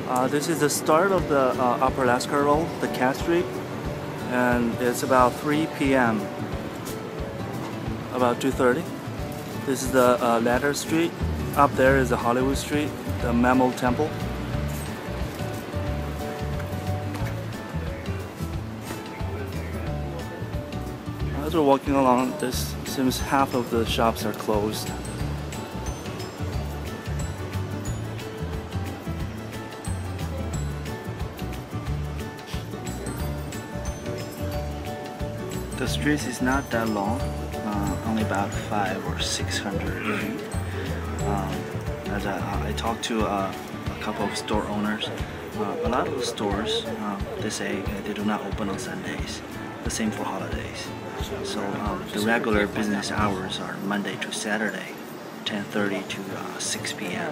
This is the start of the Upper Lasker Road, the Cat Street, and it's about 3 p.m. About 2:30. This is the Ladder Street. Up there is the Hollywood Street, the Mammal Temple. As we're walking along, this seems half of the shops are closed. The street is not that long, only about 500 or 600 feet. As I talked to a couple of store owners, a lot of the stores, they say they do not open on Sundays. The same for holidays. So the regular business hours are Monday to Saturday, 10:30 to 6 p.m.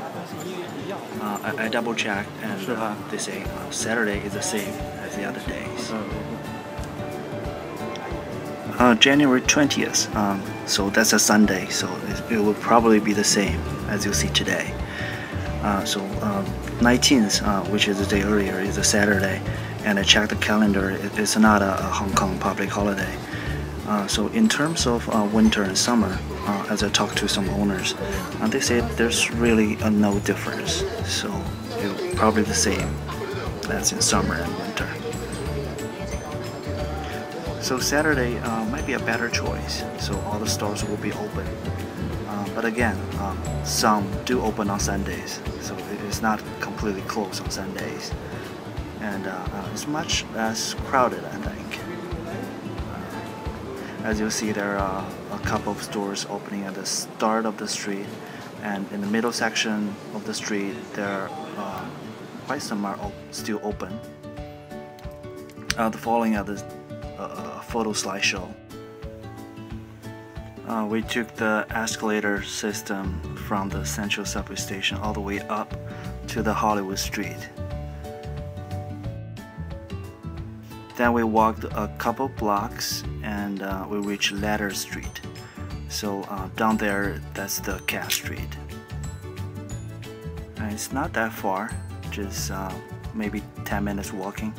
I double checked, and they say Saturday is the same as the other days. January 20th, so that's a Sunday, so it will probably be the same as you see today. 19th, which is the day earlier, is a Saturday, and I checked the calendar, it's not a Hong Kong public holiday. So in terms of winter and summer, as I talked to some owners, they say there's really no difference, so it's probably the same as in summer and winter. So Saturday might be a better choice, so all the stores will be open. But again, some do open on Sundays, so it is not completely closed on Sundays. And it's much less crowded, I think. As you'll see, there are a couple of stores opening at the start of the street, and in the middle section of the street, there are quite some are still open. The following are the photo slideshow. We took the escalator system from the Central Subway Station all the way up to the Hollywood Street. Then we walked a couple blocks and we reached Ladder Street. So down there, that's the Cat Street. And it's not that far, just maybe 10 minutes walking.